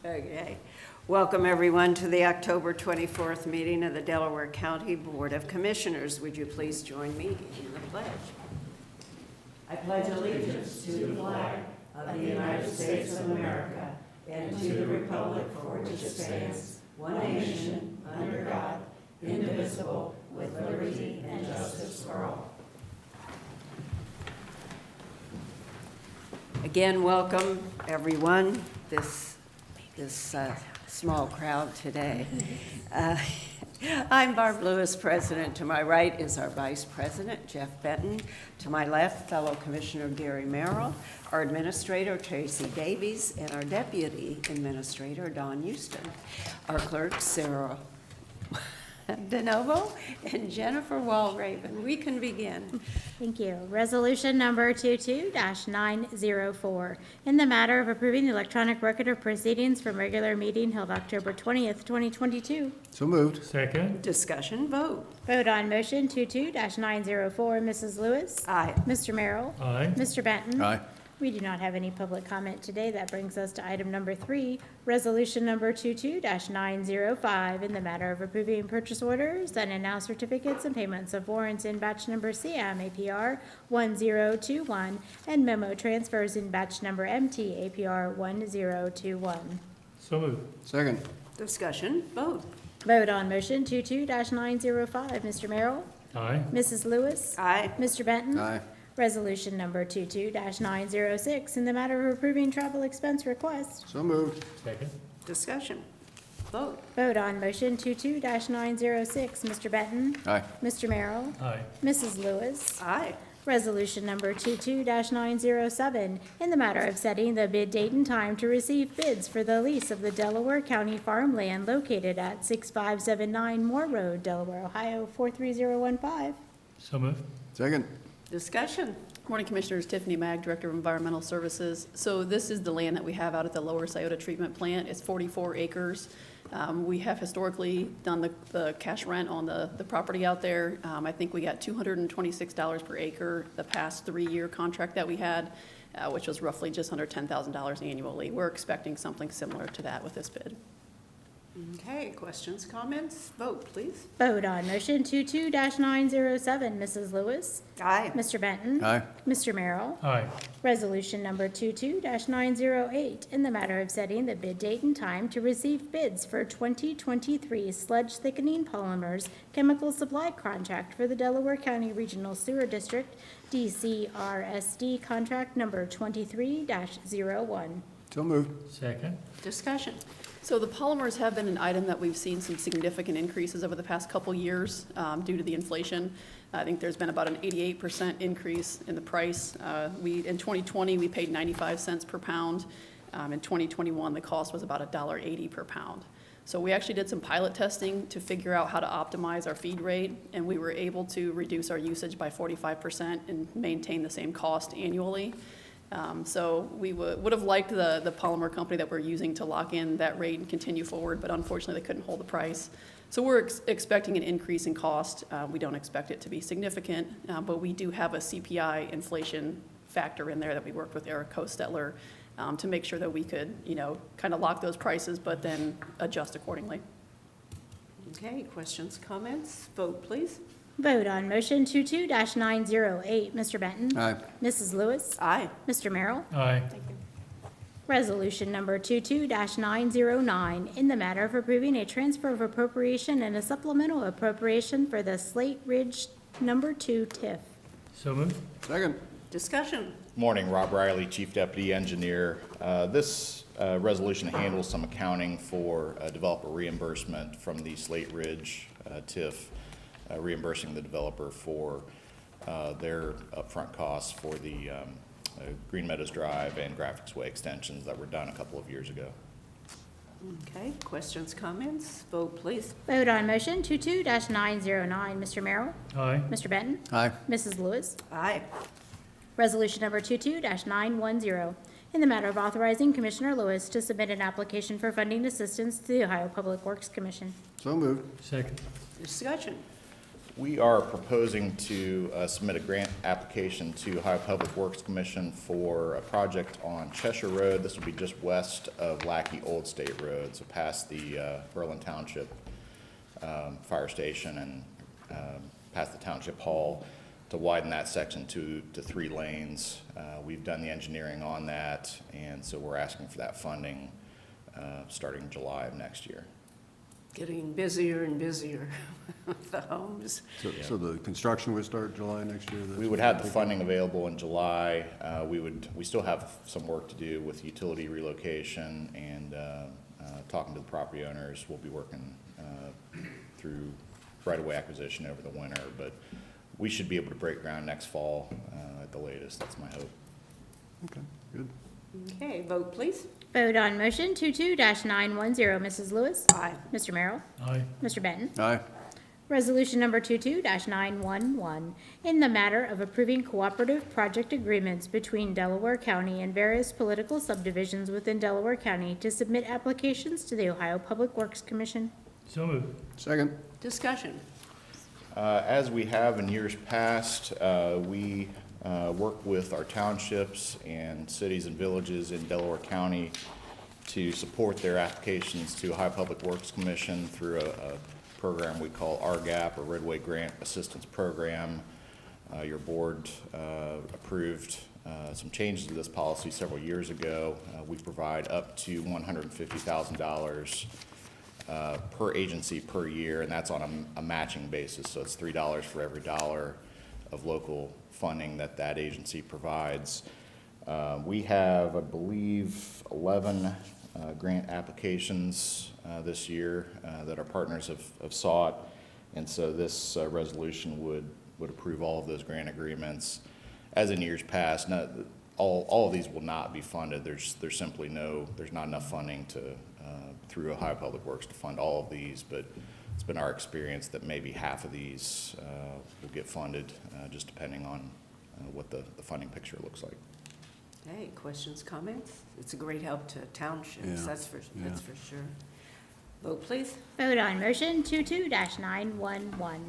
Okay. Welcome, everyone, to the October 24th meeting of the Delaware County Board of Commissioners. Would you please join me in the pledge? I pledge allegiance to the flag of the United States of America and to the republic for which it stands, one nation, under God, indivisible, with liberty and justice for all. Again, welcome, everyone. This small crowd today. I'm Barb Lewis, President. To my right is our Vice President, Jeff Benton. To my left, fellow Commissioner Gary Merrill, our Administrator, Tracy Davies, and our Deputy Administrator, Don Houston. Our clerks, Sarah DeNovo and Jennifer Walraven. We can begin. Thank you. Resolution number 22-904, in the matter of approving the electronic record of proceedings from regular meeting held October 20th, 2022. So moved. Second. Discussion, vote. Vote on motion 22-904. Mrs. Lewis? Aye. Mr. Merrill? Aye. Mr. Benton? Aye. We do not have any public comment today. That brings us to item number 3, resolution number 22-905, in the matter of approving purchase orders and now certificates and payments of warrants in batch number CM APR 1021 and memo transfers in batch number MT APR 1021. So moved. Second. Discussion, vote. Vote on motion 22-905. Mr. Merrill? Aye. Mrs. Lewis? Aye. Mr. Benton? Aye. Resolution number 22-906, in the matter of approving travel expense request. So moved. Second. Discussion, vote. Vote on motion 22-906. Mr. Benton? Aye. Mr. Merrill? Aye. Mrs. Lewis? Aye. Resolution number 22-907, in the matter of setting the bid date and time to receive bids for the lease of the Delaware County farmland located at 6579 Moore Road, Delaware, Ohio 43015. So moved. Second. Discussion, Morning, Commissioners. Tiffany Mag, Director of Environmental Services. So this is the land that we have out at the Lower Scioto Treatment Plant. It's 44 acres. We have historically done the cash rent on the property out there. I think we got $226 per acre the past 3-year contract that we had, which was roughly just under $10,000 annually. We're expecting something similar to that with this bid. okay, questions, comments, vote, please. Vote on motion 22-907. Mrs. Lewis? Aye. Mr. Benton? Aye. Mr. Merrill? Aye. Resolution number 22-908, in the matter of setting the bid date and time to receive bids for 2023 sludge thickening polymers chemical supply contract for the Delaware County Regional Sewer District, DCRSD contract number 23-01. So moved. Second. Discussion, So the polymers have been an item that we've seen some significant increases over the past couple years due to the inflation. I think there's been about an 88% increase in the price. In 2020, we paid 95 cents per pound. In 2021, the cost was about $1.80 per pound. So we actually did some pilot testing to figure out how to optimize our feed rate, and we were able to reduce our usage by 45% and maintain the same cost annually. So we would have liked the polymer company that we're using to lock in that rate and continue forward, but unfortunately they couldn't hold the price. So we're expecting an increase in cost. We don't expect it to be significant, but we do have a CPI inflation factor in there that we worked with Eric Kostetler to make sure that we could, kind of lock those prices, but then adjust accordingly. okay, questions, comments, vote, please. Vote on motion 22-908. Mr. Benton? Aye. Mrs. Lewis? Aye. Mr. Merrill? Aye. Resolution number 22-909, in the matter of approving a transfer of appropriation and a supplemental appropriation for the Slate Ridge number 2 TIF. So moved. Second. Discussion, Morning, Rob Riley, Chief Deputy Engineer. This resolution handles some accounting for developer reimbursement from the Slate Ridge TIF, reimbursing the developer for their upfront costs for the Green Meadows Drive and Graphics Way extensions that were done a couple of years ago. okay, questions, comments, vote, please. Vote on motion 22-909. Mr. Merrill? Aye. Mr. Benton? Aye. Mrs. Lewis? Aye. Resolution number 22-910, in the matter of authorizing Commissioner Lewis to submit an application for funding assistance to the Ohio Public Works Commission. So moved. Second. Discussion, We are proposing to submit a grant application to Ohio Public Works Commission for a project on Cheshire Road. This will be just west of Lackey Old State Road, so past the Berlin Township Fire Station and past the Township Hall, to widen that section to 3 lanes. We've done the engineering on that, and so we're asking for that funding starting July of next year. Getting busier and busier with the homes. So the construction would start July next year? We would have the funding available in July. We still have some work to do with utility relocation and talking to the property owners. We'll be working through right-of-way acquisition over the winter, but we should be able to break ground next fall at the latest. That's my hope. Okay, good. Okay, vote please. Vote on motion 22-910. Mrs. Lewis? Aye. Mr. Merrill? Aye. Mr. Benton? Aye. Resolution number 22-911, in the matter of approving cooperative project agreements between Delaware County and various political subdivisions within Delaware County to submit applications to the Ohio Public Works Commission. So moved. Second. Discussion. As we have in years past, we work with our townships and cities and villages in Delaware County to support their applications to Ohio Public Works Commission through a program we call RGAP, or Roadway Grant Assistance Program. Your board approved some changes to this policy several years ago. We provide up to $150,000 per agency per year, and that's on a matching basis. So it's $3 for every dollar of local funding that agency provides. We have, I believe, 11 grant applications this year that our partners have sought, and so this resolution would approve all of those grant agreements. As in years past, all of these will not be funded. There's simply there's not enough funding through Ohio Public Works to fund all of these, but it's been our experience that maybe half of these will get funded, just depending on what the funding picture looks like. Hey, questions, comments? It's a great help to townships, Yeah, that's for sure. Vote please. Vote on motion 22-911.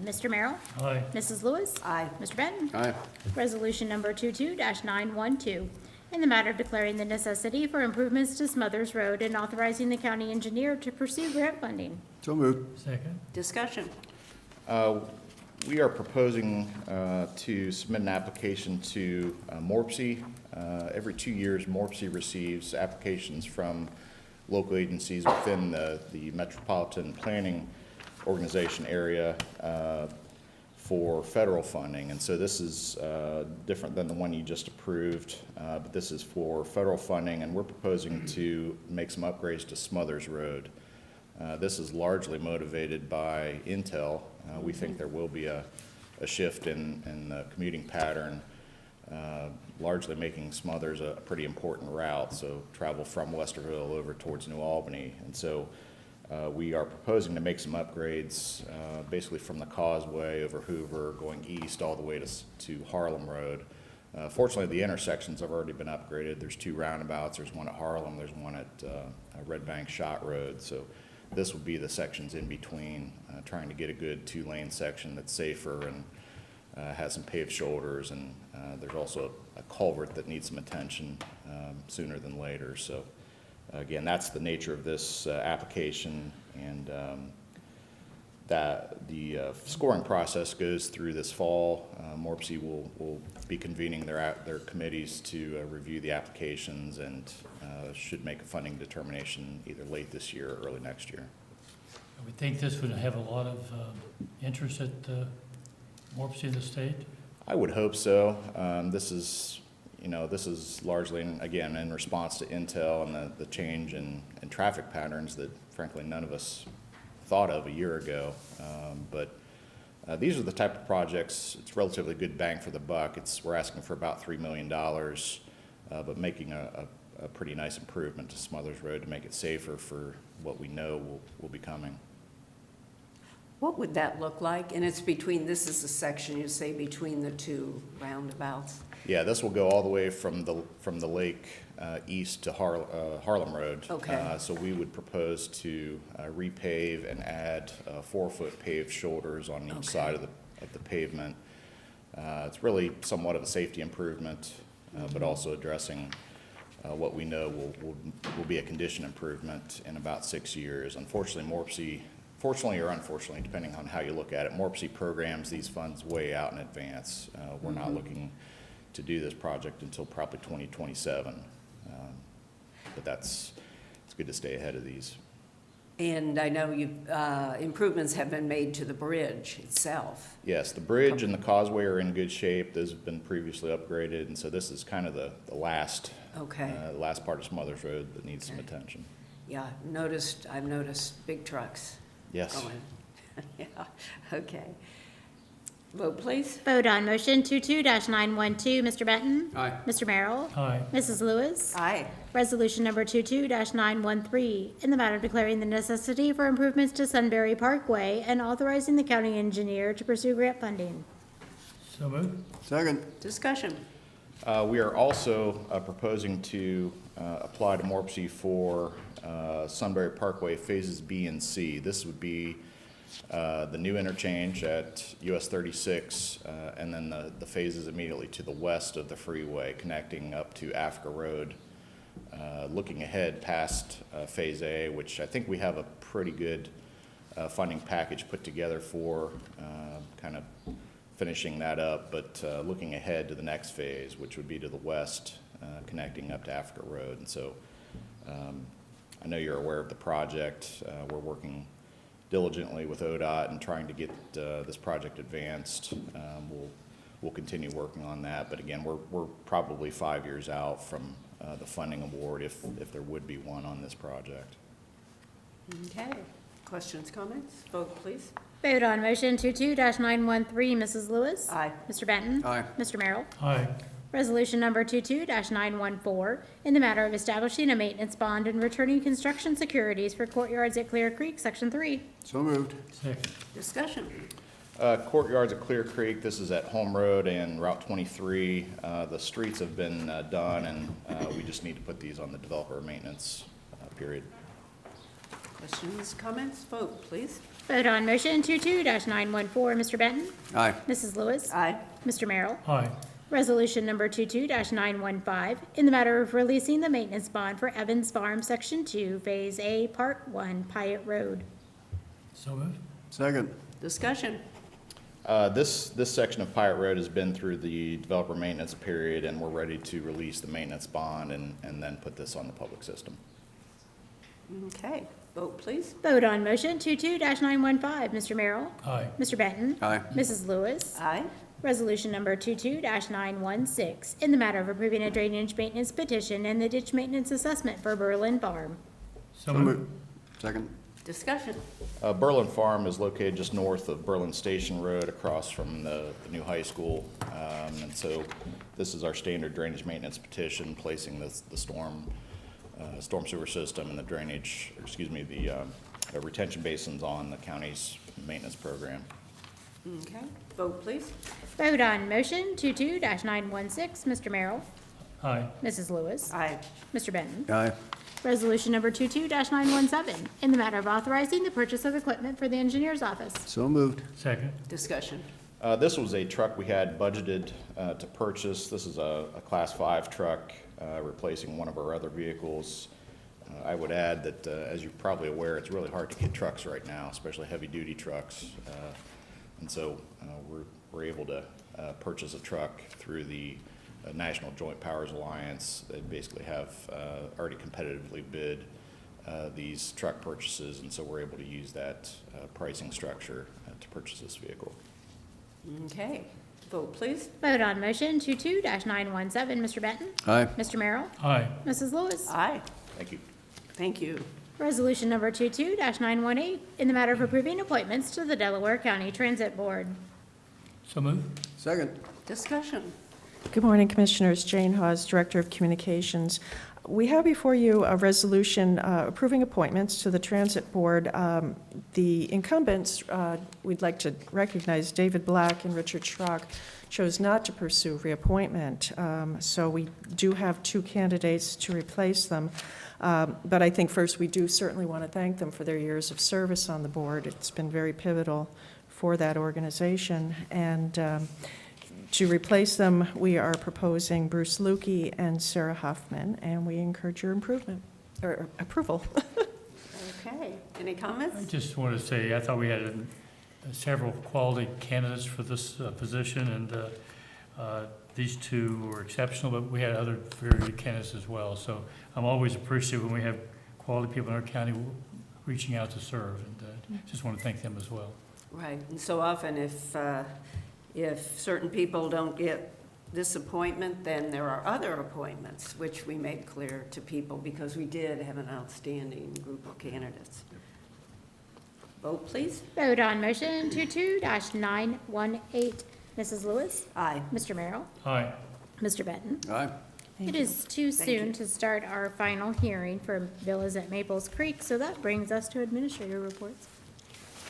Mr. Merrill? Aye. Mrs. Lewis? Aye. Mr. Benton? Aye. Resolution number 22-912, in the matter of declaring the necessity for improvements to Smothers Road and authorizing the county engineer to pursue grant funding. So moved. Second. Discussion. We are proposing to submit an application to MORPC. Every 2 years, MORPC receives applications from local agencies within the Metropolitan Planning Organization area for federal funding. And so this is different than the one you just approved, but this is for federal funding, and we're proposing to make some upgrades to Smothers Road. This is largely motivated by Intel. We think there will be a shift in the commuting pattern, largely making Smothers a pretty important route, so travel from Westerville over towards New Albany. And so we are proposing to make some upgrades, basically from the Causeway over Hoover, going east all the way to Harlem Road. Fortunately, the intersections have already been upgraded. There's 2 roundabouts. There's one at Harlem. There's one at Red Bank Shot Road. So this would be the sections in between, trying to get a good 2-lane section that's safer and has some paved shoulders, and there's also a culvert that needs some attention sooner than later. So again, that's the nature of this application, and that the scoring process goes through this fall. MORPC will be convening their committees to review the applications, and should make a funding determination either late this year or early next year. I would think this would have a lot of interest at MORPC in the state. I would hope so. This is largely, again, in response to Intel and the change in traffic patterns that frankly none of us thought of a year ago. But these are the type of projects, it's relatively good bang for the buck. We're asking for about $3 million, but making a pretty nice improvement to Smothers Road to make it safer for what we know will be coming. What would that look like? And it's between, this is the section, you say, between the 2 roundabouts? Yeah, this will go all the way from the lake east to Harlem Road. Okay. So we would propose to repave and add 4-foot paved shoulders on each Okay. side of at the pavement. It's really somewhat of a safety improvement, but also addressing what we know will be a condition improvement in about 6 years. Unfortunately, fortunately or unfortunately, depending on how you look at it, MORPC programs these funds way out in advance. We're not looking to do this project until probably 2027. But it's good to stay ahead of these. And I know improvements have been made to the bridge itself. Yes, the bridge and the causeway are in good shape. Those have been previously upgraded, and so this is kind of the last, Okay. last part of Smothers Road that needs some Okay. attention. Yeah, I've noticed big trucks Yes. going. Yeah, okay. Vote, please. Vote on motion 22-912, Mr. Benton. Aye. Mr. Merrill. Aye. Mrs. Lewis. Aye. Resolution number 22-913, in the matter of declaring the necessity for improvements to Sunbury Parkway and authorizing the county engineer to pursue grant funding. So moved. Second. Discussion. We are also proposing to apply to MORPC for Sunbury Parkway Phases B and C. This would be the new interchange at US 36, and then the phases immediately to the west of the freeway connecting up to Africa Road. Looking ahead past Phase A, which I think we have a pretty good funding package put together for kind of finishing that up, but looking ahead to the next phase, which would be to the west, connecting up to Africa Road. And so I know you're aware of the project. We're working diligently with ODOT and trying to get this project advanced. We'll continue working on that, but again, we're probably 5 years out from the funding award if there would be one on this project. Okay. Questions, comments? Vote, please. Vote on motion 22-913, Mrs. Lewis. Aye. Mr. Benton. Aye. Mr. Merrill. Aye. Resolution number 22-914, in the matter of establishing a maintenance bond and returning construction securities for courtyards at Clear Creek, Section 3. So moved. Second. Discussion. Courtyards at Clear Creek, this is at Home Road and Route 23. The streets have been done, and we just need to put these on the developer maintenance period. Questions, comments? Vote, please. Vote on motion 22-914, Mr. Benton. Aye. Mrs. Lewis. Aye. Mr. Merrill. Aye. Resolution number 22-915, in the matter of releasing the maintenance bond for Evans Farm, Section 2, Phase A, Part 1, Pyatt Road. So moved. Second. Discussion. This section of Pyatt Road has been through the developer maintenance period, and we're ready to release the maintenance bond and then put this on the public system. Okay. Vote, please. Vote on motion 22-915, Mr. Merrill. Aye. Mr. Benton. Aye. Mrs. Lewis. Aye. Resolution number 22-916, in the matter of approving a drainage maintenance petition and the ditch maintenance assessment for Berlin Farm. So moved. Second. Discussion. Berlin Farm is located just north of Berlin Station Road across from the new high school. And so this is our standard drainage maintenance petition, placing the storm sewer system and the drainage, the retention basins on the county's maintenance program. Okay. Vote, please. Vote on motion 22-916, Mr. Merrill. Aye. Mrs. Lewis. Aye. Mr. Benton. Aye. Resolution number 22-917, in the matter of authorizing the purchase of equipment for the engineer's office. So moved. Second. Discussion. This was a truck we had budgeted to purchase. This is a Class 5 truck replacing one of our other vehicles. I would add that, as you're probably aware, it's really hard to get trucks right now, especially heavy-duty trucks. And so we're able to purchase a truck through the National Joint Powers Alliance. They basically have already competitively bid these truck purchases, and so we're able to use that pricing structure to purchase this vehicle. Okay. Vote, please. Vote on motion 22-917, Mr. Benton. Aye. Mr. Merrill. Aye. Mrs. Lewis. Aye. Thank you. Thank you. Resolution number 22-918, in the matter of approving appointments to the Delaware County Transit Board. So moved. Second. Discussion. Good morning, Commissioners. Jane Hawes, Director of Communications. We have before you a resolution approving appointments to the Transit Board. The incumbents, we'd like to recognize David Black and Richard Schrock, chose not to pursue reappointment. So we do have two candidates to replace them. But I think first we do certainly want to thank them for their years of service on the board. It's been very pivotal for that organization. And to replace them, we are proposing Bruce Lukey and Sarah Huffman, and we encourage your approval. Okay, any comments? I just want to say, I thought we had several quality candidates for this position, and these two were exceptional, but we had other very good candidates as well. So I'm always appreciative when we have quality people in our county reaching out to serve, and just want to thank them as well. Right, and so often if certain people don't get this appointment, then there are other appointments, which we made clear to people because we did have an outstanding group of candidates. Vote, please. Vote on motion 22-918. Mrs. Lewis? Aye. Mr. Merrill? Aye. Mr. Benton? Aye. It is too Thank soon you. to start our final hearing for villas at Maples Creek, so that brings us to administrator reports.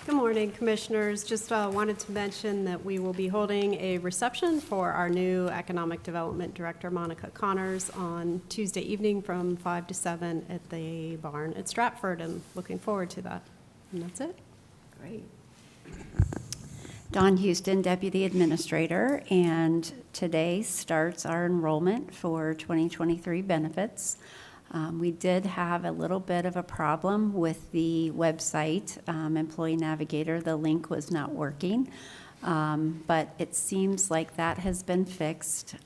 Good morning, Commissioners. Just wanted to mention that we will be holding a reception for our new Economic Development Director, Monica Connors, on Tuesday evening from 5 to 7 at the barn at Stratford, and looking forward to that. And that's it. Great. Dawn Houston, Deputy Administrator, and today starts our enrollment for 2023 benefits. We did have a little bit of a problem with the website, Employee Navigator. The link was not working, but it seems like that has been fixed.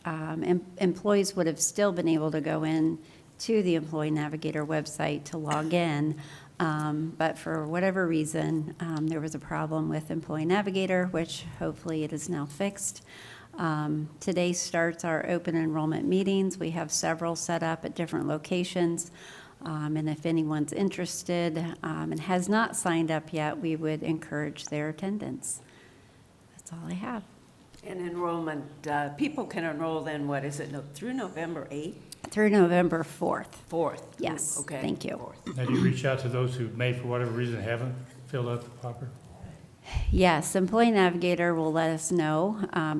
Employees would have still been able to go in to the Employee Navigator website to log in, but for whatever reason, there was a problem with Employee Navigator, which hopefully it is now fixed. Today starts our open enrollment meetings. We have several set up at different locations. And if anyone's interested and has not signed up yet, we would encourage their attendance. That's all I have. And enrollment, people can enroll then, what is it, through November 8th? Through November 4th. 4th? Yes, Okay. thank you. 4th. Now, do you reach out to those who may, for whatever reason, haven't filled out the proper? Yes, Employee Navigator will let us know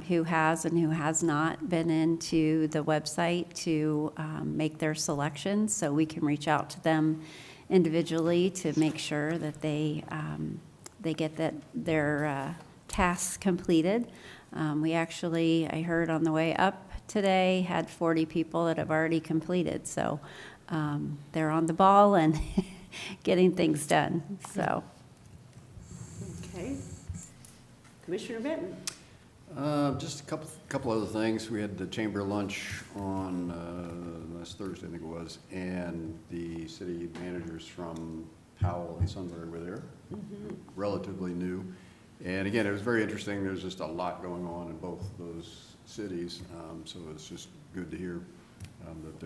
who has and who has not been into the website to make their selections, so we can reach out to them individually to make sure that they get their tasks completed. We actually, I heard on the way up today, had 40 people that have already completed, so they're on the ball and getting things done, so. Okay. Commissioner Benton? Just a couple other things. We had the chamber lunch on last Thursday, I think it was, and the city managers from Powell and Sunbury were there, relatively new. And again, it was very interesting. There's just a lot going on in both those cities, so it's just good to hear that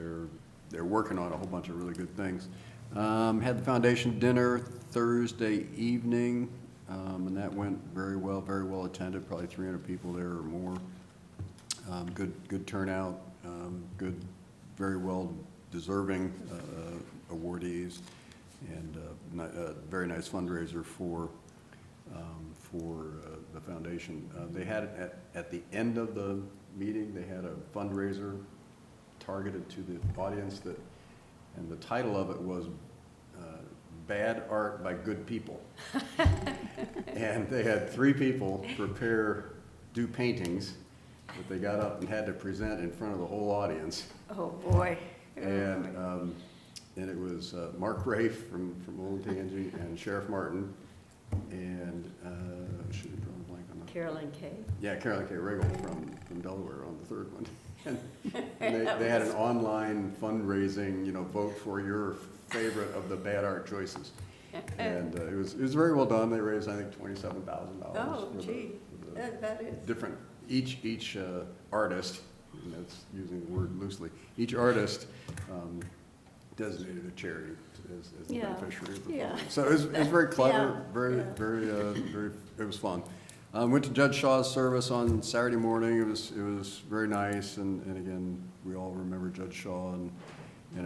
they're working on a whole bunch of really good things. Had the foundation dinner Thursday evening. And that went very well attended, probably 300 people there or more. Good turnout, good, very well deserving awardees, and very nice fundraiser for the foundation. They had at the end of the meeting, they had a fundraiser targeted to the audience and the title of it was Bad Art by Good People. And they had 3 people do paintings that they got up and had to present in front of the whole audience. Oh, boy. And it was Mark Rafe from Olentangy and Sheriff Martin and I should have drawn a blank on that. Carolyn Kay? Yeah, Carolyn K. Riggle from Delaware on the third one. And they had an online fundraising, vote for your favorite of the bad art choices. And it was very well done. They raised, I think, $27,000. Oh, gee, that is. Different, each artist, and that's using the word loosely, each artist designated a charity as the Yeah, beneficiary of the yeah. fund. So it was very clever, Yeah, very, it was fun. Went to Judge Shaw's service on Saturday morning. It was very nice, and again, we all remember Judge Shaw and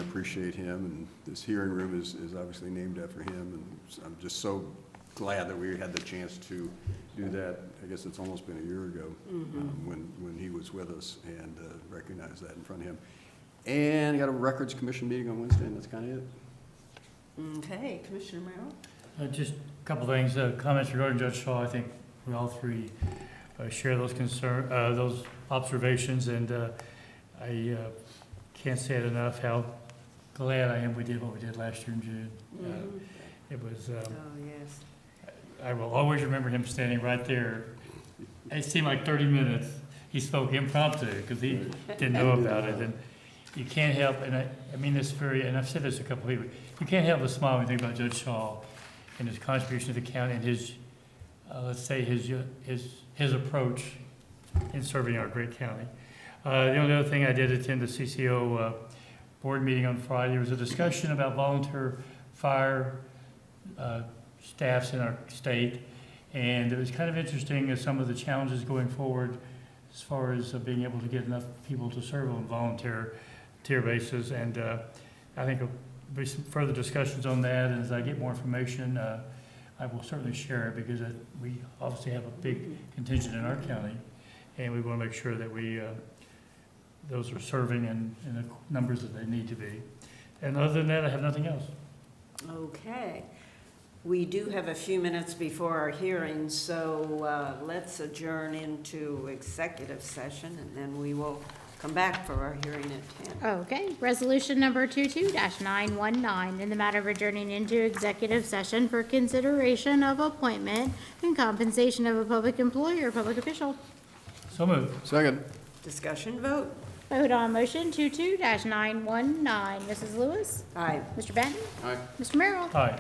appreciate him. And this hearing room is obviously named after him, and I'm just so glad that we had the chance to do that. I guess it's almost been a year ago when he was with us, and recognize that in front of him. And got a Records Commission meeting on Wednesday, and that's kind of it. Okay, Commissioner Merrill? Just a couple things, comments regarding Judge Shaw. I think we all three share those those observations, and I can't say it enough how glad I am we did what we did last year in June. It was, Oh, yes. I will always remember him standing right there. It seemed like 30 minutes. He spoke impromptu because he didn't know about it. And you can't help, and I mean this and I've said this to a couple of people, you can't help but smile when you think about Judge Shaw and his contribution to the county and his, let's say, his approach in serving our great county. The only other thing, I did attend the CCO board meeting on Friday. There was a discussion about volunteer fire staffs in our state, and it was kind of interesting as some of the challenges going forward as far as being able to get enough people to serve on volunteer basis. And I think there'll be some further discussions on that, and as I get more information, I will certainly share it, because we obviously have a big contingent in our county, and we want to make sure that those are serving in the numbers that they need to be. And other than that, I have nothing else. Okay. We do have a few minutes before our hearing, so let's adjourn into executive session, and then we will come back for our hearing at 10. Okay, resolution number 22-919, in the matter of adjourning into executive session for consideration of appointment and compensation of a public employee or public official. So moved. Second. Discussion vote. Vote on motion 22-919. Mrs. Lewis? Aye. Mr. Benton? Aye. Mr. Merrill? Aye.